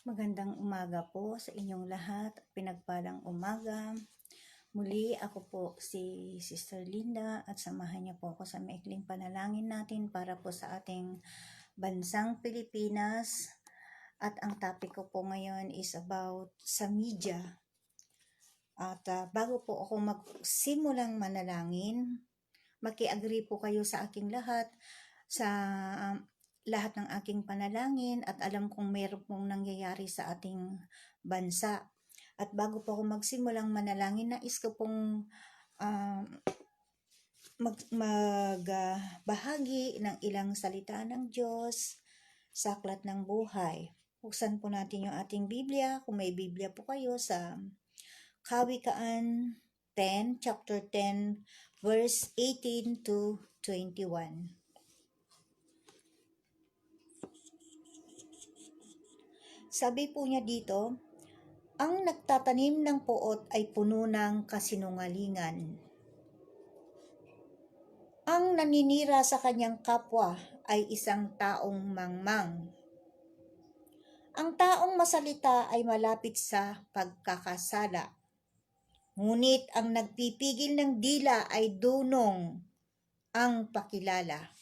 Magandang umaga po sa inyong lahat. Pinagpalang umaga. Muli ako po si Sister Linda at samahan niyo po ako sa maikling panalangin natin para po sa ating bansang Pilipinas. At ang topic ko po ngayon is about sa media. At bago po ako magsimulang manalangin, maki-agree po kayo sa aking lahat sa lahat ng aking panalangin at alam kong mayroon pong nangyayari sa ating bansa. At bago po ako magsimulang manalangin, nais ko pong magbahagi ng ilang salita ng Diyos sa Aklat ng Buhay. Buksan po natin yung ating Biblia, kung may Biblia po kayo, sa Kawikaan 10, chapter 10, verse 18 to 21. Sabi po niya dito, ang nagtatanim ng puot ay puno ng kasinungalingan. Ang naninira sa kanyang kapwa ay isang taong mangmang. Ang taong masalita ay malapit sa pagkakasala. Ngunit ang nagpipigil ng dila ay dunong ang pakilala.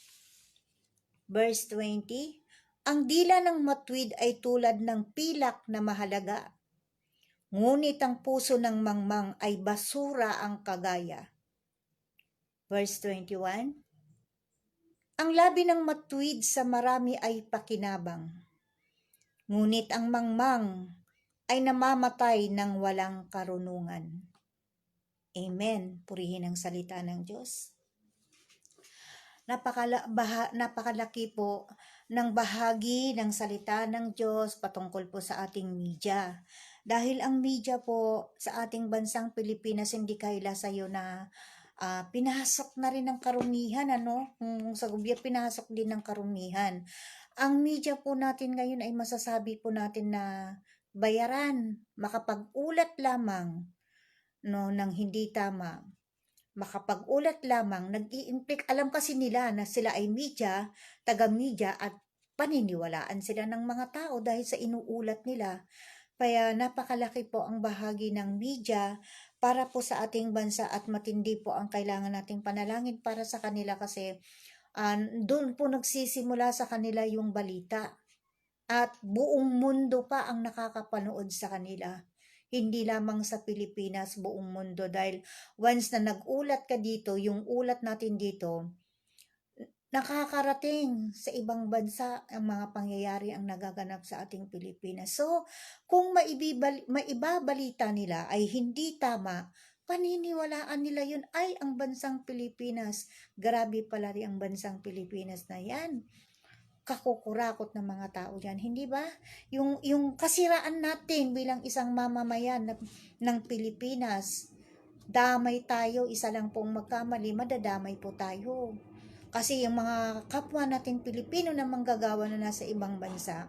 Verse 20, ang dila ng matwid ay tulad ng pilak na mahalaga. Ngunit ang puso ng mangmang ay basura ang kagaya. Verse 21, ang labi ng matwid sa marami ay pakinabang. Ngunit ang mangmang ay namamatay ng walang karunungan. Amen. Purihin ang salita ng Diyos. Napakalaki po ng bahagi ng salita ng Diyos patungkol po sa ating media. Dahil ang media po sa ating bansang Pilipinas hindi kaila sayo na pinasok na rin ng karumihan, sa gobyerno pinasok din ng karumihan. Ang media po natin ngayon ay masasabi po natin na bayaran, makapag-ulat lamang ng hindi tama. Makapag-ulat lamang, nag-i-implict, alam kasi nila na sila ay media, taga-media at paniniwalaan sila ng mga tao dahil sa inuulat nila. Kaya napakalaki po ang bahagi ng media para po sa ating bansa at matindi po ang kailangan nating panalangin para sa kanila kasi doon po nagsisimula sa kanila yung balita. At buong mundo pa ang nakakapanood sa kanila. Hindi lamang sa Pilipinas, buong mundo. Dahil once na nag-ulat ka dito, yung ulat natin dito, nakakarating sa ibang bansa ang mga pangyayari ang nagaganap sa ating Pilipinas. So, kung maibabalita nila ay hindi tama, paniniwalaan nila yun ay ang bansang Pilipinas. Grabe pala rin ang bansang Pilipinas na yan. Kakukurakot ng mga tao yan, hindi ba? Yung kasiraan natin bilang isang mamamayan ng Pilipinas, damay tayo, isa lang pong magkamali, madadamay po tayo. Kasi yung mga kapwa natin Pilipino na manggagawa na nasa ibang bansa,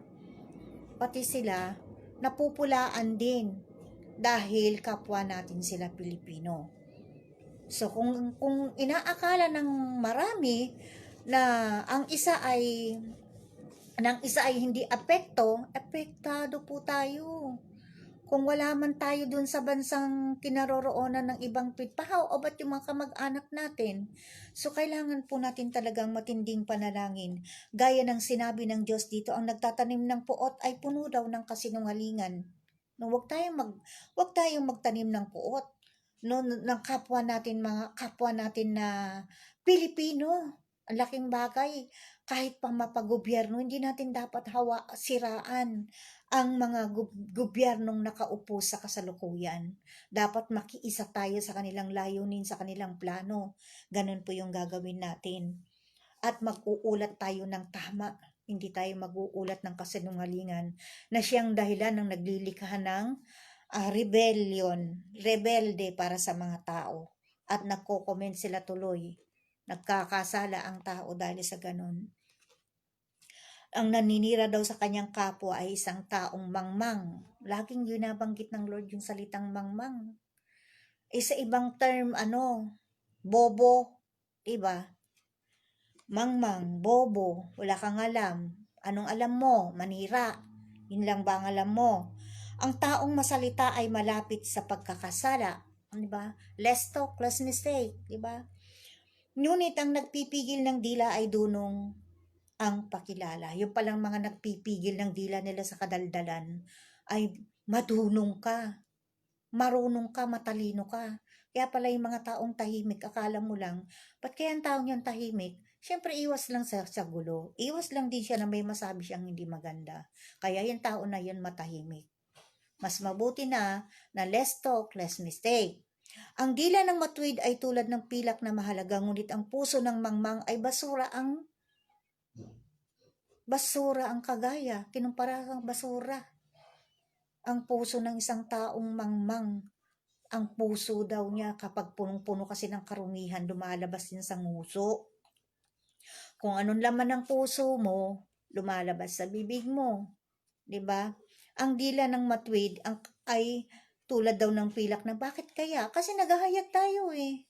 pati sila, napupulaan din dahil kapwa natin sila Pilipino. So kung inaakala ng marami na ang isa ay hindi apektado po tayo. Kung wala man tayo dun sa bansang kinaroroonan ng ibang pitpahaw, o ba't yung mga kamag-anak natin? So, kailangan po natin talagang matinding panalangin. Gaya ng sinabi ng Diyos dito, ang nagtatanim ng puot ay puno daw ng kasinungalingan. No, wag tayong magtanim ng puot. No, ng kapwa natin, mga kapwa natin na Pilipino. Ang laking bagay. Kahit pang mapagobyerno, hindi natin dapat siraan ang mga gobyernong nakaupo sa kasalukuyan. Dapat makiisa tayo sa kanilang layunin, sa kanilang plano. Ganun po yung gagawin natin. At mag-uulat tayo ng tama. Hindi tayo mag-uulat ng kasinungalingan na siyang dahilan ng naglilikha ng rebelde para sa mga tao. At nagko-comment sila tuloy. Nagkakasala ang tao dahil sa ganun. Ang naninira daw sa kanyang kapwa ay isang taong mangmang. Laging binabanggit ng Lord yung salitang mangmang. Sa ibang term, bobo, diba? Mangmang, bobo, wala kang alam. Anong alam mo? Manira. Yun lang ba ang alam mo? Ang taong masalita ay malapit sa pagkakasala. Di ba? Less talk, less mistake. Di ba? Ngunit ang nagpipigil ng dila ay dunong ang pakilala. Yung palang mga nagpipigil ng dila nila sa kadaldalan ay madunong ka, marunong ka, matalino ka. Kaya pala yung mga taong tahimik, akala mo lang, ba't kaya ang taong yung tahimik? Siyempre, iwas lang sa gulo. Iwas lang din siya na may masabi siyang hindi maganda. Kaya yung tao na yun matahimik. Mas mabuti na less talk, less mistake. Ang dila ng matuwid ay tulad ng pilak na mahalaga, ngunit ang puso ng mangmang ay basura ang kagaya. Kinumpara kang basura. Ang puso ng isang taong mangmang, ang puso daw niya kapag punong-puno kasi ng karumihan, lumalabas din sa nguso. Kung anong laman ng puso mo, lumalabas sa bibig mo. 'Di ba? Ang dila ng matwid ay tulad daw ng pilak na bakit kaya? Kasi naghahayag tayo eh.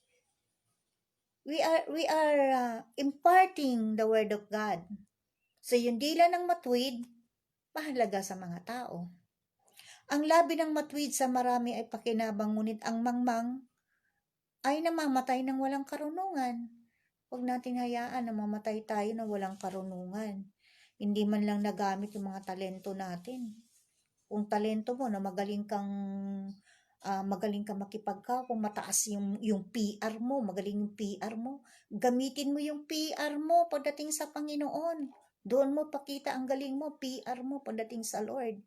We are imparting the word of God. So yung dila ng matwid, mahalaga sa mga tao. Ang labi ng matwid sa marami ay pakinabang, ngunit ang mangmang ay namamatay ng walang karunungan. Huwag natin hayaan na mamatay tayo na walang karunungan. Hindi man lang nagamit yung mga talento natin. Kung talento mo na magaling ka makipagka, kung mataas yung PR mo, magaling yung PR mo, gamitin mo yung PR mo pagdating sa Panginoon. Doon mo pakita ang galing mo, PR mo pagdating sa Lord.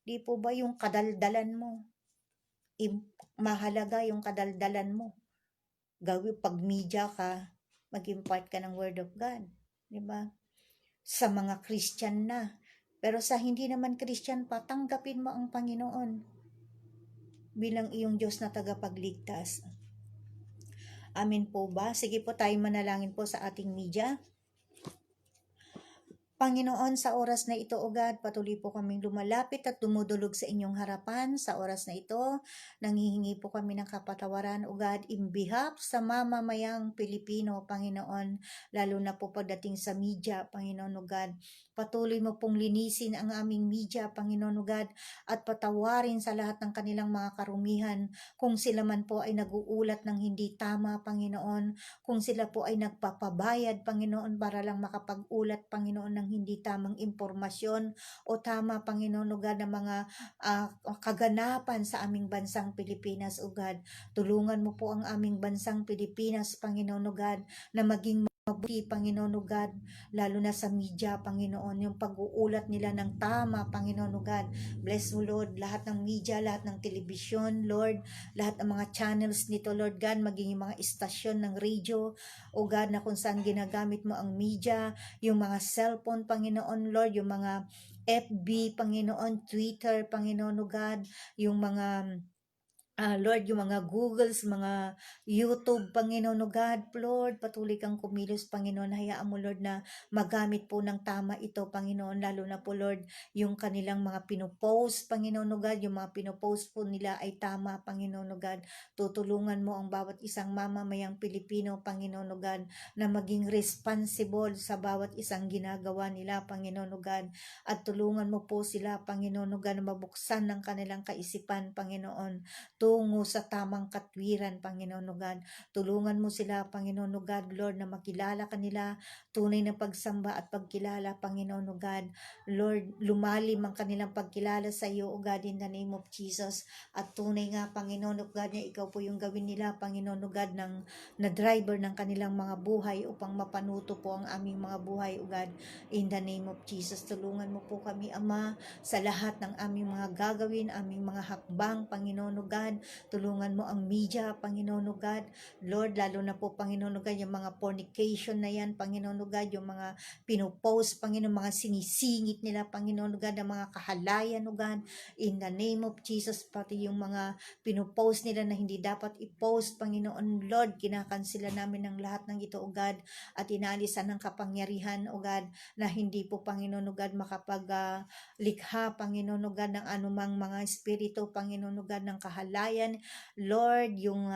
Di po ba yung kadaldalan mo? Mahalaga yung kadaldalan mo. Gawin pag media ka, mag-impart ka ng Word of God. Di ba? Sa mga Christian na. Pero sa hindi naman Christian pa, tanggapin mo ang Panginoon bilang iyong Diyos na tagapagligtas. Amin po ba? Sige po, tayo manalangin po sa ating media. Panginoon, sa oras na ito, O God, patuloy po kaming lumalapit at dumudulog sa inyong harapan. Sa oras na ito, nanghihingi po kami ng kapatawaran, O God, in behalf sa mamamayang Pilipino, Panginoon, lalo na po pagdating sa media, Panginoon, O God. Patuloy mo pong linisin ang aming media, Panginoon, O God, at patawarin sa lahat ng kanilang mga karumihan kung sila man po ay nag-uulat ng hindi tama, Panginoon, kung sila po ay nagpapabayad, Panginoon, para lang makapag-ulat, Panginoon, ng hindi tamang impormasyon o tama, Panginoon, O God, ng mga kaganapan sa aming bansang Pilipinas, O God. Tulungan mo po ang aming bansang Pilipinas, Panginoon, O God, na maging mabuti, Panginoon, O God, lalo na sa media, Panginoon, yung pag-uulat nila ng tama, Panginoon, O God. Bless mo, Lord, lahat ng media, lahat ng telebisyon, Lord, lahat ng mga channels nito, Lord God, maging yung mga istasyon ng radio, O God, na kung saan ginagamit mo ang media, yung mga cellphone, Panginoon, Lord, yung mga FB, Panginoon, Twitter, Panginoon, O God, yung mga Lord, yung mga Googles, mga YouTube, Panginoon, O God, Lord, patuloy kang kumilos, Panginoon, hayaan mo, Lord, na magamit po ng tama ito, Panginoon, lalo na po, Lord, yung kanilang mga pinopost, Panginoon, O God, yung mga pinopost po nila ay tama, Panginoon, O God, tutulungan mo ang bawat isang mamamayang Pilipino, Panginoon, O God, na maging responsible sa bawat isang ginagawa nila, Panginoon, O God, at tulungan mo po sila, Panginoon, O God, na mabuksan ng kanilang kaisipan, Panginoon, tungo sa tamang katwiran, Panginoon, O God. Tulungan mo sila, Panginoon, O God, Lord, na makilala kanila, tunay na pagsamba at pagkilala, Panginoon, O God. Lord, lumalim ang kanilang pagkilala sa iyo, O God, in the name of Jesus. At tunay nga, Panginoon, O God, na ikaw po yung gawin nila, Panginoon, O God, na driver ng kanilang mga buhay upang mapanuto po ang aming mga buhay, O God, in the name of Jesus. Tulungan mo po kami, Ama, sa lahat ng aming mga gagawin, aming mga hakbang, Panginoon, O God. Tulungan mo ang media, Panginoon, O God. Lord, lalo na po, Panginoon, O God, yung mga fornication na yan, Panginoon, O God, yung mga pinopost, Panginoon, mga sinisingit nila, Panginoon, O God, ang mga kahalayan, O God, in the name of Jesus, pati yung mga pinopost nila na hindi dapat i-post, Panginoon, Lord, kinakansila namin ng lahat ng ito, O God, at inaalisan ng kapangyarihan, O God, na hindi po, Panginoon, O God, likha, Panginoon, O God, ng anumang mga espiritu, Panginoon, O God, ng kahalayan, Lord, yung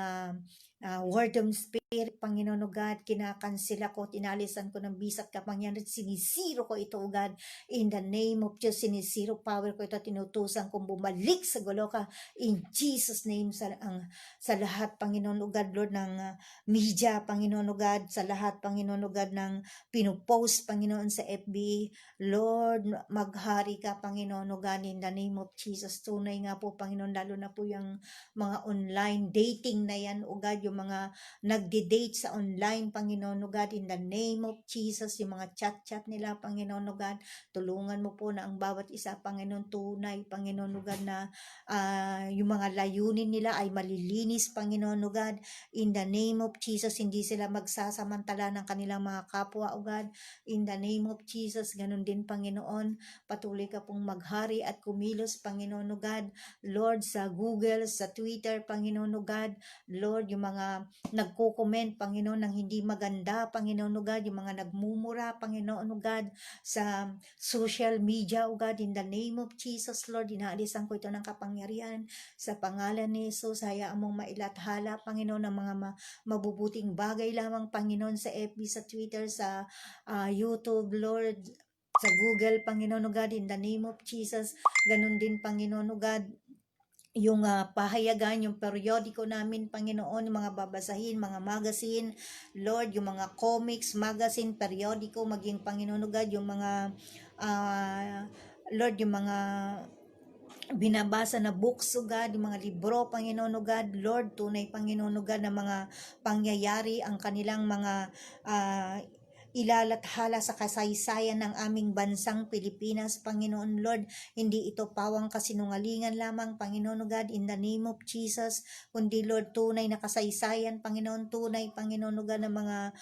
word of spirit, Panginoon, O God, kinakansila ko, tinalisan ko ng bisat kapangyarihan, sinisiro ko ito, O God, in the name of Jesus, sinisiro power ko ito, tinutusan kong bumalik sa gulo ka, in Jesus' name, sa lahat, Panginoon, O God, Lord, ng media, Panginoon, O God, sa lahat, Panginoon, O God, ng pinupost, Panginoon, sa FB, Lord, maghari ka, Panginoon, O God, in the name of Jesus, tunay nga po, Panginoon, lalo na po yung mga online dating na yan, O God, yung mga nagde-date sa online, Panginoon, O God, in the name of Jesus, yung mga chat-chat nila, Panginoon, O God, tulungan mo po na ang bawat isa, Panginoon, tunay, Panginoon, O God, na yung mga layunin nila ay malilinis, Panginoon, O God, in the name of Jesus, hindi sila magsasamantala ng kanilang mga kapwa, O God, in the name of Jesus, ganun din, Panginoon, patuloy ka pong maghari at kumilos, Panginoon, O God, Lord, sa Google, sa Twitter, Panginoon, O God, Lord, yung mga nagko-comment, Panginoon, ng hindi maganda, Panginoon, O God, yung mga nagmumura, Panginoon, O God, sa social media, O God, in the name of Jesus, Lord, inaalisan ko ito ng kapangyarihan sa pangalan ni Jesus, hayaan mong mailathala, Panginoon, ng mga mabubuting bagay lamang, Panginoon, sa FB, sa Twitter, sa YouTube, Lord, sa Google, Panginoon, O God, in the name of Jesus, ganun din, Panginoon, O God, yung pahayagan, yung periodiko namin, Panginoon, yung mga babasahin, mga magazine, Lord, yung mga comics, magazine, periodiko, maging, Panginoon, O God, yung mga Lord, yung mga binabasa na books, O God, yung mga libro, Panginoon, O God, Lord, tunay, Panginoon, O God, na mga pangyayari, ang kanilang mga ilalathala sa kasaysayan ng aming bansang Pilipinas, Panginoon, Lord, hindi ito pawang kasinungalingan lamang, Panginoon, O God, in the name of Jesus, kundi, Lord, tunay na kasaysayan, Panginoon, tunay, Panginoon, O God, na mga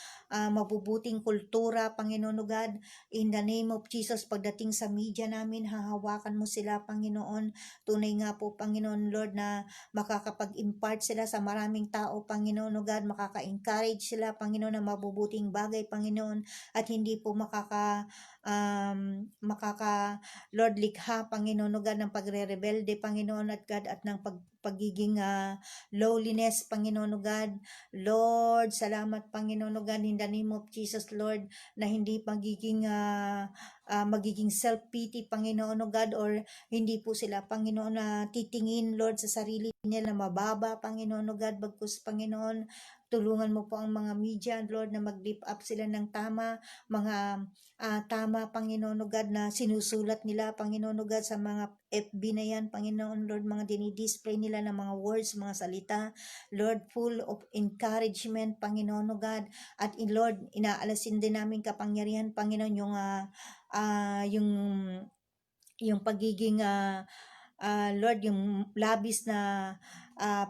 mabubuting kultura, Panginoon, O God, in the name of Jesus, pagdating sa media namin, hahawakan mo sila, Panginoon, tunay nga po, Panginoon, Lord, na makakapag-impart sila sa maraming tao, Panginoon, O God, makaka-encourage sila, Panginoon, na mabubuting bagay, Panginoon, at hindi po Lord, likha, Panginoon, O God, ng pagre-rebelde, Panginoon, at God, at ng pagiging lowliness, Panginoon, O God, Lord, salamat, Panginoon, O God, in the name of Jesus, Lord, na hindi magiging self-pity, Panginoon, O God, or hindi po sila, Panginoon, na titingin, Lord, sa sarili nila na mababa, Panginoon, O God, bagkus, Panginoon, tulungan mo po ang mga media, Lord, na mag-lift up sila ng tama, mga tama, Panginoon, O God, na sinusulat nila, Panginoon, O God, sa mga FB na yan, Panginoon, Lord, mga dinidisplay nila ng mga words, mga salita, Lord, full of encouragement, Panginoon, O God, at Lord, inaalasin din namin kapangyarihan, Panginoon, yung pagiging Lord, yung labis na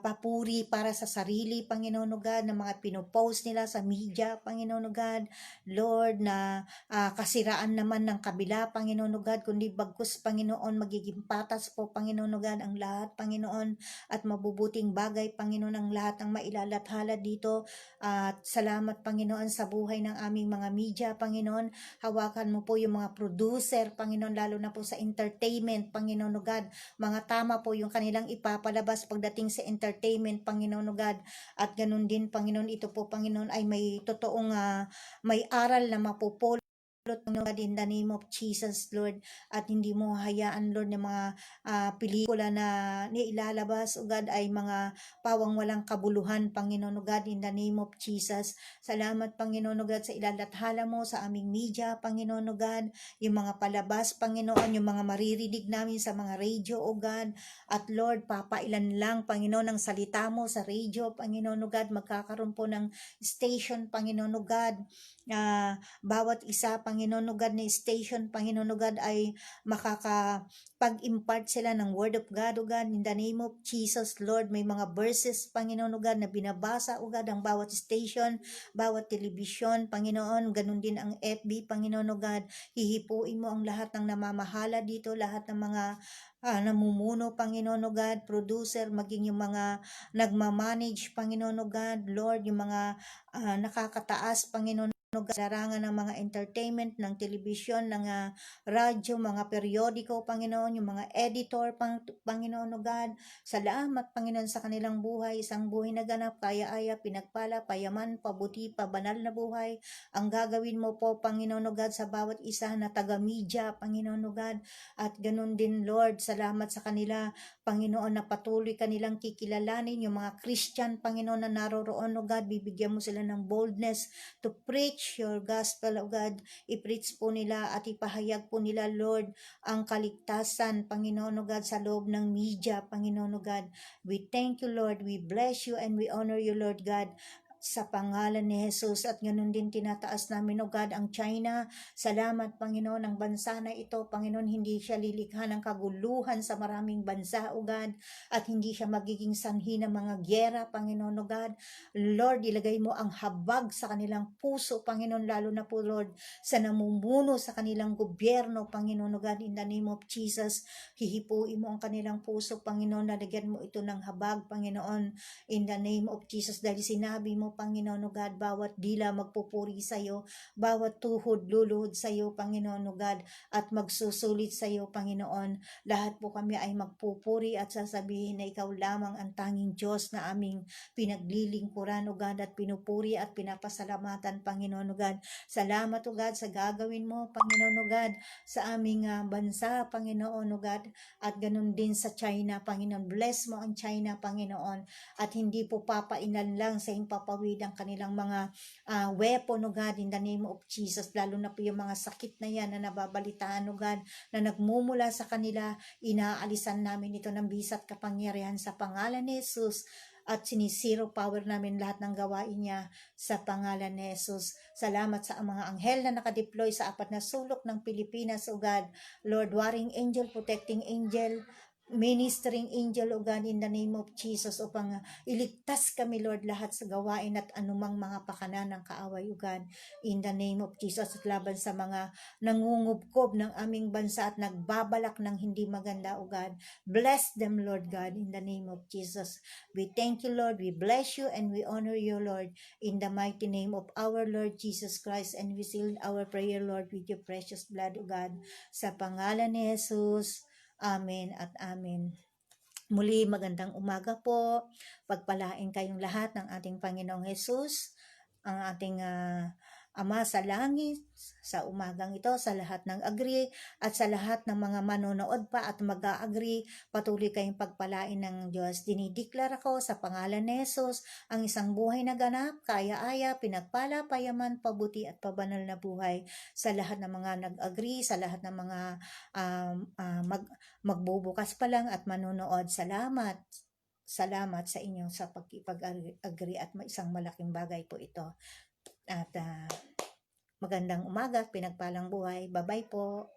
papuri para sa sarili, Panginoon, O God, na mga pinopost nila sa media, Panginoon, O God, Lord, na kasiraan naman ng kabila, Panginoon, O God, kundi bagkus, Panginoon, magiging patas po, Panginoon, O God, ang lahat, Panginoon, at mabubuting bagay, Panginoon, ang lahat ng mailalathala dito, at salamat, Panginoon, sa buhay ng aming mga media, Panginoon, hawakan mo po yung mga producer, Panginoon, lalo na po sa entertainment, Panginoon, O God, mga tama po yung kanilang ipapalabas pagdating sa entertainment, Panginoon, O God, at ganun din, Panginoon, ito po, Panginoon, ay may totoong may aral na mapupulot, Lord, in the name of Jesus, Lord, at hindi mo hayaan, Lord, ng mga pelikula na nilalabas, O God, ay mga pawang walang kabuluhan, Panginoon, O God, in the name of Jesus. Salamat, Panginoon, O God, sa ilalathala mo sa aming media, Panginoon, O God, yung mga palabas, Panginoon, yung mga maririnig namin sa mga radio, O God, at Lord, papailan lang, Panginoon, ang salita mo sa radio, Panginoon, O God, magkakaroon po ng station, Panginoon, O God, bawat isa, Panginoon, O God, na station, Panginoon, O God, ay makakapag-impart sila ng Word of God, O God, in the name of Jesus, Lord, may mga verses, Panginoon, O God, na binabasa, O God, ang bawat station, bawat television, Panginoon, ganun din ang FB, Panginoon, O God, hihipuin mo ang lahat ng namamahala dito, lahat ng mga namumuno, Panginoon, O God, producer, maging yung mga nagmamanage, Panginoon, O God, Lord, yung mga nakakataas, Panginoon, larangan ng mga entertainment, ng telebisyon, ng radyo, mga periodiko, Panginoon, yung mga editor, Panginoon, O God. Salamat, Panginoon, sa kanilang buhay, isang buhay na ganap, kaya-aya, pinagpala, payaman, pabuti, pabanal na buhay. Ang gagawin mo po, Panginoon, O God, sa bawat isa na taga-media, Panginoon, O God. At ganun din, Lord, salamat sa kanila, Panginoon, na patuloy kanilang kikilalanin, yung mga Christian, Panginoon, na naroroon, O God, bibigyan mo sila ng boldness to preach your gospel, O God. I-preach po nila at ipahayag po nila, Lord, ang kaligtasan, Panginoon, O God, sa loob ng media, Panginoon, O God. We thank you, Lord. We bless you and we honor you, Lord God, sa pangalan ni Jesus. At ganun din tinataas namin, O God, ang China. Salamat, Panginoon, ang bansa na ito, Panginoon, hindi siya lilikha ng kaguluhan sa maraming bansa, O God, at hindi siya magiging sanhi ng mga gyera, Panginoon, O God. Lord, ilagay mo ang habag sa kanilang puso, Panginoon, lalo na po, Lord, sa namumuno sa kanilang gobyerno, Panginoon, O God, in the name of Jesus. Hihipuin mo ang kanilang puso, Panginoon, lalagyan mo ito ng habag, Panginoon, in the name of Jesus, dahil sinabi mo, Panginoon, O God, bawat dila magpupuri sa iyo, bawat tuhod luluhod sa iyo, Panginoon, O God, at magsusulit sa iyo, Panginoon. Lahat po kami ay magpupuri at sasabihin na ikaw lamang ang tanging Diyos na aming pinaglilingkuran, O God, at pinupuri at pinapasalamatan, Panginoon, O God. Salamat, O God, sa gagawin mo, Panginoon, O God, sa aming bansa, Panginoon, O God, at ganun din sa China, Panginoon. Bless mo ang China, Panginoon, at hindi po papainan lang sa himpapawid ang kanilang mga weapon, O God, in the name of Jesus, lalo na po yung mga sakit na yan na nababalitaan, O God, na nagmumula sa kanila, inaalisan namin ito ng bisat kapangyarihan sa pangalan ni Jesus, at sinisiro power namin lahat ng gawain niya sa pangalan ni Jesus. Salamat sa mga anghel na nakadeploy sa apat na sulok ng Pilipinas, O God. Lord, warring angel, protecting angel, ministering angel, O God, in the name of Jesus, upang iligtas kami, Lord, lahat sa gawain at anumang mga pakanan ng kaaway, O God, in the name of Jesus, at laban sa mga nangungubkob ng aming bansa at nagbabalak ng hindi maganda, O God. Bless them, Lord God, in the name of Jesus. We thank you, Lord, we bless you, and we honor you, Lord, in the mighty name of our Lord Jesus Christ, and we seal our prayer, Lord, with your precious blood, O God, sa pangalan ni Jesus. Amen at amen. Muli, magandang umaga po. Pagpalain kayong lahat ng ating Panginoong Jesus, ang ating Ama sa langit, sa umagang ito, sa lahat ng agree at sa lahat ng mga manonood pa at mag-a-agree, patuloy kayong pagpalain ng Diyos. Dinideklara ko sa pangalan ni Jesus ang isang buhay na ganap, kaya-aya, pinagpala, payaman, pabuti at pabanal na buhay sa lahat ng mga nag-agree, sa lahat ng mga magbubukas pa lang at manonood. Salamat sa inyo sa pagkipag-agree at isang malaking bagay po ito. At magandang umaga, pinagpalang buhay. Bye-bye po.